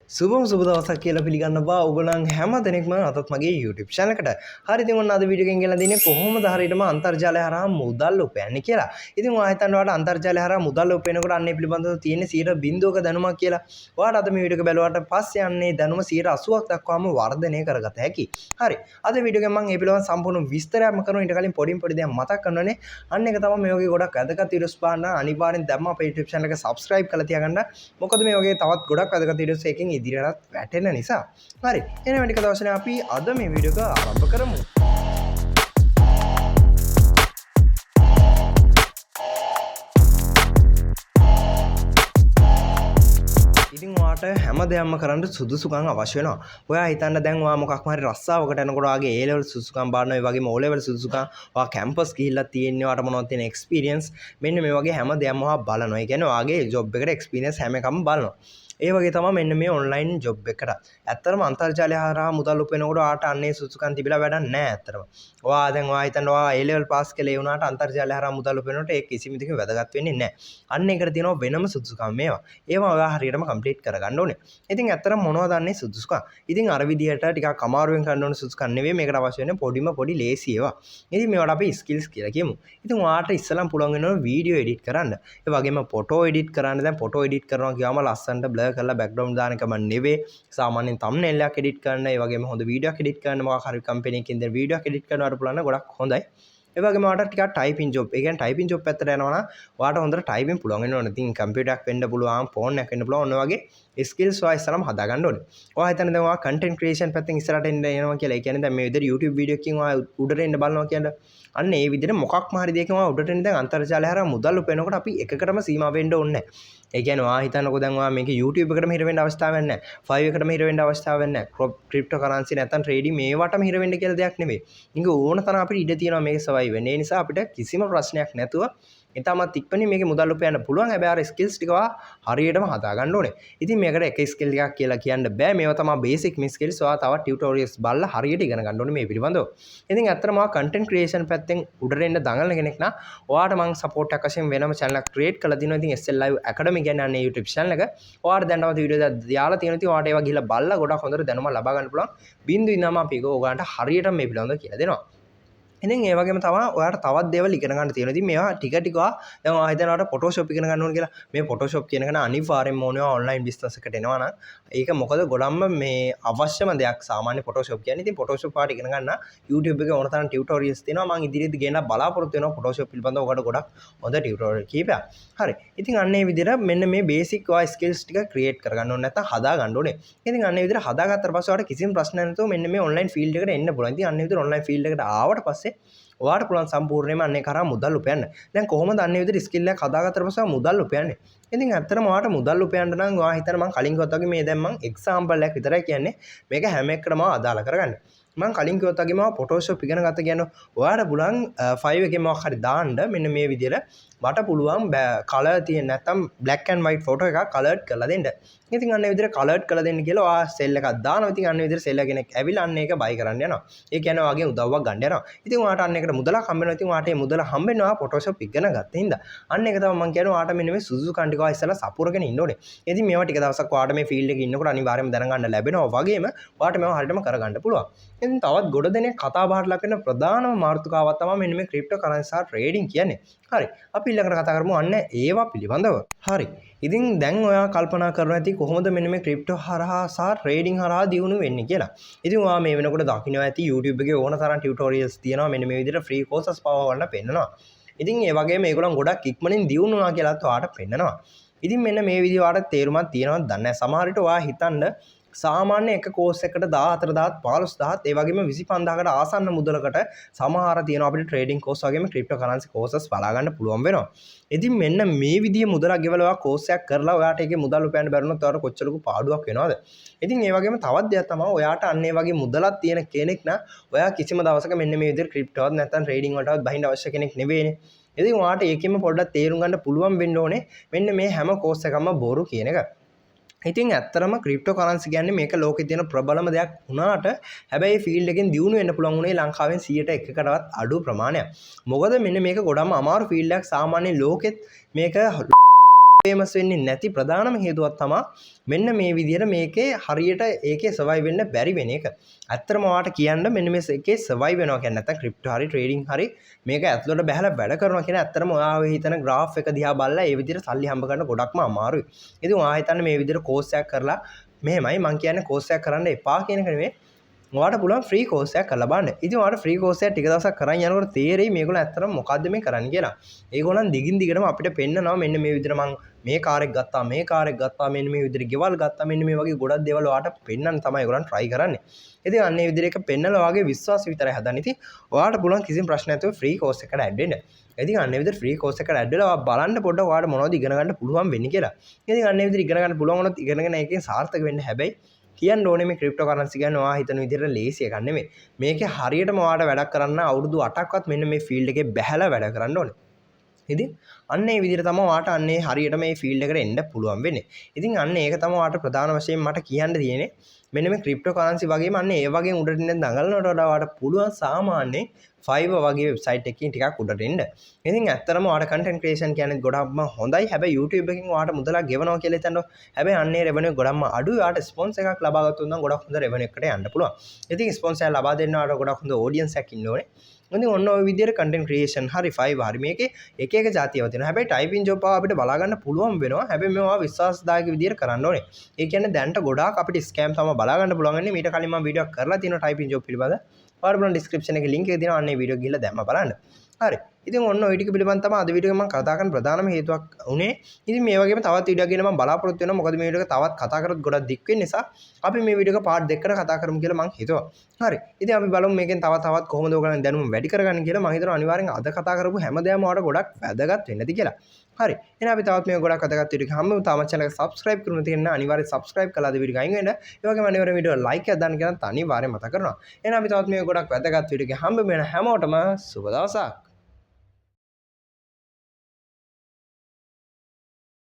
සුබම සුබ දවසක් කියලා පිළිගන්නවා ඔයගොල්ලන් හැම දෙනෙක්ම අතත් මගේ YouTube channel එකට. හරි ඉතින් ඔන්න අද වීඩියෝ එකෙන් ගෙනලා දෙන්නේ කොහොමද හරියටම අන්තර්ජාලය හරහා මුදල් උපයන්නේ කියලා. ඉතින් ඔයා හිතන්න ඔයාලට අන්තර්ජාලය හරහා මුදල් උපයනකොට අන්නේ පිළිබඳව තියෙන 0.0ක දැනුමක් කියලා. ඔයාලට අද මේ වීඩියෝ එක බැලුවාට පස්සේ යන්නේ දැනුම 80%ක් දක්වාම වර්ධනය කරගත හැකි. හරි. අද වීඩියෝ එකෙන් මම මේ පිළිබඳව සම්පූර්ණ විස්තරයක්ම කරනවා. ඊට කලින් පොඩි දෙයක් මතක් කරනවානේ. අන්න ඒක තමයි මේ වගේ ගොඩක් වැදගත් වීඩියෝස් බලන්න අනිවාර්යෙන් දැම්ම අපේ YouTube channel එක subscribe කරලා තියාගන්න. මොකද මේ වගේ තවත් ගොඩක් වැදගත් වීඩියෝස් එකකින් ඉදිරියටත් වැටෙන නිසා. හරි එහෙනම් වැඩි කතාවක් නැහැ අපි අද මේ වීඩියෝ එක ආරම්භ කරමු. ඉතින් ඔයාට හැම දෙයක්ම කරන්න සුදුසුකම් අවශ්‍ය වෙනවා. ඔයා හිතන්න දැන් ඔයා මොකක් හරි රස්සාවකට යනකොට ඔයාගේ A level සුදුසුකම් බලනවා. ඒ වගේම O level සුදුසුකම් ඔයා කැම්පස් ගිහිල්ලා තියෙන්නේ ඔයාට මොනවද තියෙන එක්ස්පීරියන්ස් මෙන්න මේ වගේ හැම දෙයක්ම ඔයා බලනවා. ඒ කියන්නේ ඔයාගේ ජොබ් එකට එක්ස්පීරියන්ස් හැම එකම බලනවා. ඒ වගේ තමයි මෙන්න මේ ඔන්ලයින් ජොබ් එකට. ඇත්තටම අන්තර්ජාලය හරහා මුදල් උපයනකොට ඔයාට අන්නේ සුසුකම් තිබිලා වැඩක් නැහැ ඇත්තටම. ඔයා දැන් ඔයා හිතන්න ඔයා A level පාස් කළේ වුණාට අන්තර්ජාලය හරහා මුදල් උපයනකොට ඒක කිසිම විදිහකින් වැදගත් වෙන්නේ නැහැ. අන්න ඒකට තියෙනවා වෙනම සුසුකම් මේවා. ඒවා ඔයා හරියටම කම්ප්ලීට් කරගන්න ඕනේ. ඉතින් ඇත්තටම මොනවද අන්නේ සුසුකම්? ඉතින් අර විදිහට ටිකක් අමාරුවෙන් කරන්න ඕන සුසුකම් නෙවෙයි මේකට අවශ්‍ය වෙන්නේ පොඩි ලේසි ඒවා. ඉතින් මේවට අපි ස්කිල්ස් කියලා කියමු. ඉතින් ඔයාට ඉස්සලම් පුළුවන් වෙනවා වීඩියෝ එඩිට් කරන්න. ඒ වගේම ෆොටෝ එඩිට් කරන්න. දැන් ෆොටෝ එඩිට් කරනවා කියවම ලස්සනට බ්ලර් කරලා බෑග්ග්‍රවුන්ඩ් දාන එකම නෙවෙයි සාමාන්‍යයෙන් thumbnail එකක් එඩිට් කරන්න ඒ වගේම හොඳ වීඩියෝ එකක් එඩිට් කරන්න මොකක් හරි කම්පැනි එකකින් ඉඳන් වීඩියෝ එකක් එඩිට් කරනවට පුළුවන් ගොඩක් හොඳයි ඒ වගේම ඔයාලට ටිකක් ටයිපින් ජොබ් ඒ කියන්නේ ටයිපින් ජොබ් පැත්තට යනවා නම් ඔයාලට හොඳට ටයිපින් පුළුවන් වෙන්න ඕනේ. ඉතින් කම්පියුටර් එකක් වෙන්න පුළුවන් ෆෝන් එකක් වෙන්න පුළුවන් ඔන්න වගේ ස්කිල්ස් ඔයා ඉස්සරහම හදා ගන්න ඕනේ. ඔයා හිතන්නේ දැන් ඔයා කන්ටෙන්ට් ක්‍රියේෂන් පැත්තෙන් ඉස්සරහට එන්න යනවා කියලා. ඒ කියන්නේ දැන් මේ විදිහට YouTube වීඩියෝ එකකින් ඔයා උඩට එන්න බලනවා කියන්නේ අන්න ඒ විදිහට මොකක්ම හරි දෙයකින් ඔයා උඩට එන්න දැන් අන්තර්ජාලය හරහා මුදල් උපයනකොට අපි එකකටම සීමා වෙන්න ඕනේ නැහැ. ඒ කියන්නේ ඔයා හිතන්නකෝ දැන් ඔයා මේක YouTube එකටම හිර වෙන්න අවස්ථාවක් නැහැ. Fiverr එකටම හිර වෙන්න අවස්ථාවක් නැහැ. ක්‍රිප්ටෝකරන්සි නැත්නම් ට්‍රේඩින් මේවටම හිර වෙන්න කියලා දෙයක් නෙමෙයි. ඉංග ඕන තරම් අපිට ඉඩ තියෙනවා මේක සර්වයිව් වෙන්න. ඒ නිසා අපිට කිසිම ප්‍රශ්නයක් නැතුව ඉතාමත් ඉක්මනින් මේකේ මුදල් උපයන්න පුළුවන්. හැබැයි අර ස්කිල්ස් ටික හරියටම හදා ගන්න ඕනේ. ඉතින් මේකට එක ස්කිල් එකක් කියලා කියන්න බෑ. මේවා තමයි බේසික් මේ ස්කිල්ස්. ඔයා තව ටියුටෝරියල්ස් බලලා හරියට ඉගෙන ගන්න ඕනේ මේ පිළිබඳව. ඉතින් ඇත්තටම ඔයා කන්ටෙන්ට් ක්‍රියේෂන් පැත්තෙන් උඩට එන්න දඟලන කෙනෙක් නම් ඔයාට මම සපෝට් එකක් වශයෙන් වෙනම channel එකක් ක්‍රියේට් කරලා දිනවා. ඉතින් SL Live Academy කියන්නේ අනේ YouTube channel එක. ඔයාට දැනටම වීඩියෝ දාලා තියෙනවා. ඉතින් ඔයාට ඒවා ගිහලා බලලා ගොඩක් හොඳට දැනුම ලබා ගන්න පුළුවන්. බින්දු ඉඳන්ම අපි ඒක ඔයාලට හරියටම මේ පිළිබඳව කියලා දෙනවා. ඉතින් ඒ වගේම තමයි ඔයාලට තවත් දේවල් ඉගෙන ගන්න තියෙනවා. ඉතින් මේවා ටික දැන් ඔයා හිතනවාට Photoshop ඉගෙන ගන්න ඕන කියලා. මේ Photoshop කියන එක අනිවාර්යෙන්ම ඕනේ ඔන්ලයින් බිස්නස් එකට එනවා නම්. ඒක මොකද ගොඩක්ම මේ අවශ්‍යම දෙයක් සාමාන්‍ය Photoshop කියන්නේ. ඉතින් Photoshop පාට ඉගෙන ගන්න YouTube එකේ ඕන තරම් ටියුටෝරියල්ස් තියෙනවා. මම ඉදිරියේදී ගෙන්න බලාපොරොත්තු වෙනවා Photoshop පිළිබඳව ඔයාලට ගොඩක් හොඳ ටියුටෝරියල් කීපයක්. හරි. ඉතින් අන්න ඒ විදිහට මෙන්න මේ බේසික් ඔයා ස්කිල්ස් ටික ක්‍රියේට් කරගන්න ඕනේ නැත්නම් හදා ගන්න ඕනේ. ඉතින් අන්න ඒ විදිහට හදාගත්තට පස්සේ ඔයාලට කිසිම ප්‍රශ්නයක් නැතුව මෙන්න මේ ඔන්ලයින් ෆීල්ඩ් එකට එන්න පුළුවන්. ඉතින් අන්න ඒ විදිහට ඔන්ලයින් ෆීල්ඩ් එකට ආවට පස්සේ ඔයාට පුළුවන් සම්පූර්ණයෙන්ම අන්නේ කරා මුදල් උපයන්න. දැන් කොහොමද අන්නේ විදිහට ස්කිල් එකක් හදාගත්තට පස්සේ මුදල් උපයන්නේ? ඉතින් ඇත්තටම ඔයාට මුදල් උපයන්න නම් ඔයා හිතන මම කලින් කිව්වත් වගේ මේ දැන් මම එක්සැම්පල් එකක් විතරයි කියන්නේ. මේක හැම එකකටම අදාළ කරගන්න. මම කලින් කිව්වත් වගේ මම Photoshop ඉගෙන ගත්ත කියන්නේ ඔයාට පුළුවන් Fiverr එකේ මොකක් හරි දාන්න මෙන්න මේ විදිහට මට පුළුවන් කලර් තියෙන නැත්නම් black and white photo එකක් කලර්ඩ් කරලා දෙන්න. ඉතින් අන්න ඒ විදිහට කලර්ඩ් කරලා දෙන්න කියලා ඔයා සෙල් එකක් දානවා. ඉතින් අන්න ඒ විදිහට සෙල් කෙනෙක් ඇවිල්ලා අන්න ඒක බයි කරන්න යනවා. ඒ කියන්නේ ඔයාගේ උදව්වක් ගන්න යනවා. ඉතින් ඔයාට අන්න ඒකට මුදලක් හම්බ වෙනවා. ඉතින් ඔයාට මේ මුදල හම්බෙන්න ඔයා Photoshop ඉගෙන ගත්ත හින්දා. අන්න ඒක තමයි මම කියන්නේ ඔයාට මෙන්න මේ සුසුකම් ටික ඔයා ඉස්සලා සපුරගෙන ඉන්න ඕනේ. ඉතින් මේවා ටික දවසක් ඔයාට මේ ෆීල්ඩ් එකේ ඉන්නකොට අනිවාර්යයෙන්ම දැනගන්න ලැබෙනවා. වගේම ඔයාට මේවා හරියටම කරගන්න පුළුවන්. ඉතින් තවත් ගොඩ දෙනෙක් කතා බහට ලක් වෙන ප්‍රධානම මාතෘකාවක් තමයි මෙන්න මේ ක්‍රිප්ටෝකරන්සි සහ ට්‍රේඩින් කියන්නේ. හරි. අපි ඊළඟට කතා කරමු අන්න ඒවා පිළිබඳව. හරි. ඉතින් දැන් ඔයා කල්පනා කරනවා ඇති කොහොමද මෙන්න මේ ක්‍රිප්ටෝ හරහා සහ ට්‍රේඩින් හරහා දියුණු වෙන්නේ කියලා. ඉතින් ඔයා මේ වෙනකොට දකින්න ඇති YouTube එකේ ඕන තරම් ටියුටෝරියල්ස් තියෙනවා. මෙන්න මේ විදිහට ෆ්‍රී කෝසස් පව ගන්න පෙන්නනවා. ඉතින් ඒ වගේම මේගොල්ලන් ගොඩක් ඉක්මනින් දියුණු වෙනවා කියලාත් ඔයාට පෙන්නනවා. ඉතින් මෙන්න මේ විදිහ ඔයාට තේරුමක් තියෙනවද දන්නේ නැහැ. සමහර විට ඔයා හිතන්න සාමාන්‍ය එක කෝස් එකකට 14000 15000 ඒ වගේම 25000කට ආසන්න මුදලකට සමහර තියෙනවා අපිට ට්‍රේඩින් කෝස් වගේම ක්‍රිප්ටෝකරන්සි කෝසස් බලා ගන්න පුළුවන් වෙනවා. ඉතින් මෙන්න මේ විදිහේ මුදලක් ගෙවලා ඔයා කෝස් එකක් කරලා ඔයාට ඒකේ මුදල් උපයන්න බැරිනොත් ඔයාට කොච්චර ලොකු පාඩුවක් වෙනවද? ඉතින් ඒ වගේම තවත් දෙයක් තමයි ඔයාට අන්න ඒ වගේ මුදලක් තියෙන කෙනෙක් නම් ඔයා කිසිම දවසක මෙන්න මේ විදිහට ක්‍රිප්ටෝවත් නැත්නම් ට්‍රේඩින් වලටවත් බහින්න අවශ්‍ය කෙනෙක් නෙවෙයිනේ. ඉතින් ඔයාට ඒකෙම පොඩ්ඩක් තේරුම් ගන්න පුළුවන් වෙන්න ඕනේ මෙන්න මේ හැම කෝස් එකක්ම බොරු කියන එක. ඉතින් ඇත්තටම ක්‍රිප්ටෝකරන්සි කියන්නේ මේක ලෝකේ තියෙන ප්‍රබලම දෙයක් වුණාට හැබැයි ෆීල්ඩ් එකෙන් දියුණු වෙන්න පුළුවන් උනේ ලංකාවෙන් 100%කටවත් අඩු ප්‍රමාණයක්. මොකද මෙන්න මේක ගොඩම අමාරු ෆීල්ඩ් එකක් සාමාන්‍ය ලෝකෙත් මේක ෆේමස් වෙන්නේ නැති ප්‍රධානම හේතුවක් තමයි මෙන්න මේ විදිහට මේකේ හරියට ඒකේ සර්වයිව් වෙන්න බැරි වෙන එක. ඇත්තටම ඔයාලට කියන්න මෙන්න මේ එකේ සර්වයිව් වෙනවා කියන්නේ නැත්නම් ක්‍රිප්ටෝ හරි ට්‍රේඩින් හරි මේක ඇතුළට බහලා වැඩ කරනවා කියන ඇත්තටම ඔයාව හිතන graph එක දිහා බලලා ඒ විදිහට සල්ලි හම්බ කරන්න ගොඩක්ම අමාරුයි. ඉතින් ඔයා හිතන්නේ මේ විදිහට කෝස් එකක් කරලා මෙහෙමයි මං කියන්නේ කෝස් එකක් කරන්න එපා කියන එක නෙමෙයි. ඔයාලට පුළුවන් ෆ්‍රී කෝස් එකක් කරලා බලන්න. ඉතින් ඔයාලට ෆ්‍රී කෝස් එකක් ටික දවසක් කරන් යනකොට තේරෙයි මේගොල්ලෝ ඇත්තටම මොකද්ද මේ කරන්නේ කියලා. ඒගොල්ලන් දිගින් දිගටම අපිට පෙන්නනවා මෙන්න මේ විදිහට මං මේ කාර් එක ගත්තා මේ කාර් එක ගත්තා මෙන්න මේ විදිහට ගෙවල් ගත්තා මෙන්න මේ වගේ ගොඩක් දේවල් ඔයාලට පෙන්නන්න තමයි ඒගොල්ලන් try කරන්නේ. ඉතින් අන්න ඒ විදිහට එක පෙන්නලා ඔයාගේ විශ්වාසය විතරයි හදන්නේ. ඉතින් ඔයාලට පුළුවන් කිසිම ප්‍රශ්නයක් නැතුව ෆ්‍රී කෝස් එකකට ඇඩ් වෙන්න. ඉතින් අන්න ඒ විදිහට ෆ්‍රී කෝස් එකකට ඇඩ් වෙලා ඔයා බලන්න පොඩ්ඩක් ඔයාලට මොනවද ඉගෙන ගන්න පුළුවන් වෙන්නේ කියලා. ඉතින් අන්න ඒ විදිහට ඉගෙන ගන්න පුළුවන් වුණොත් ඉගෙනගෙන ඒකෙන් සාර්ථක වෙන්න හැබැයි කියන්න ඕනේ මේ ක්‍රිප්ටෝ කරන්සි කියන්නේ ඔයා හිතන විදිහට ලේසි එකක් නෙමෙයි. මේකේ හරියටම ඔයාලට වැඩක් කරන්න අවුරුදු 8ක්වත් මෙන්න මේ ෆීල්ඩ් එකේ බැහැලා වැඩ කරන්න ඕනේ. ඉතින් අන්න ඒ විදිහට තමයි ඔයාලට අන්න ඒ හරියට මේ ෆීල්ඩ් එකට එන්න පුළුවන් වෙන්නේ. ඉතින් අන්න ඒක තමයි ඔයාලට ප්‍රධාන වශයෙන් මට කියන්න තියෙන්නේ. මෙන්න මේ ක්‍රිප්ටෝ කරන්සි වගේම අන්න ඒ වගේ උඩට ඉන්න දඟලනට වඩා ඔයාලට පුළුවන් සාමාන්‍යයෙන් Fiverr වගේ වෙබ්සයිට් එකකින් ටිකක් උඩට එන්න. ඉතින් ඇත්තටම ඔයාලට content creation කියන්නේ ගොඩක්ම හොඳයි. හැබැයි YouTube එකකින් ඔයාලට මුදලක් ගෙවනවා කියලා හිතනවා. හැබැයි අන්න ඒ revenue ගොඩක්ම අඩුයි. ඔයාලට ස්පොන්සර් එකක් ලබා ගත්තොත් නම් ගොඩක් හොඳ revenue එකකට යන්න පුළුවන්. ඉතින් ස්පොන්සර් එක ලබා දෙන්න ඔයාලට ගොඩක් හොඳ audience එකක් ඉන්න ඕනේ. ඉතින් ඔන්න ඔය විදිහට content creation හරි Fiverr හරි මේකේ එක එක જાතියව තියෙනවා. හැබැයි typing job අපිට බලා ගන්න පුළුවන් වෙනවා. හැබැයි මේවා විශ්වාසදායක විදිහට කරන්න ඕනේ. ඒ කියන්නේ දැනට ගොඩාක් අපිට scam තමයි බලා ගන්න පුළුවන් වෙන්නේ. මීට කලින් මම වීඩියෝ එකක් කරලා තියෙනවා typing job පිළිබඳ. ඔයාලට බලන්න description එකේ link එක දෙනවා. අන්න ඒ වීඩියෝ ගිහලා දැම්ම බලන්න. හරි. ඉතින් ඔන්න ඔය ටික පිළිබඳව තමයි අද වීඩියෝ එකේ මම කතා කරන ප්‍රධානම හේතුවක් උනේ. ඉතින් මේ වගේම තවත් වීඩියෝ එකක් ගෙන මම බලාපොරොත්තු වෙනවා. මොකද මේ වීඩියෝ එක තවත් කතා කරොත් ගොඩක් දික් වෙන නිසා අපි මේ වීඩියෝ එක part දෙකකට කතා කරමු කියලා මම හිතුවා. හරි. ඉතින් අපි බලමු මේකෙන් තවත් කොහොමද ඔයගලන් දැනුම වැඩි කරගන්න කියලා. මම හිතනවා අනිවාර්යෙන් අද කතා කරපු හැමදේම ඔයාලට ගොඩක් වැදගත් වෙන්න ඇති කියලා. හරි. එහෙනම් අපි තවත් මේක ගොඩක් වැදගත් වීඩියෝ එකක් හැමෝම තාම channel එක subscribe කරමු තියෙන අනිවාර්යෙන් subscribe කළාද වීඩියෝ එක අයින් වෙන්න. ඒ වගේම අනිවාර්යෙන් වීඩියෝ like එකක් දාන්න කියලා අනිවාර්යෙන් මතක් කරනවා. එහෙනම් අපි තවත් මේක ගොඩක් වැදගත් වීඩියෝ එකක් හැම වෙන හැමෝටම සුබ දවසක්.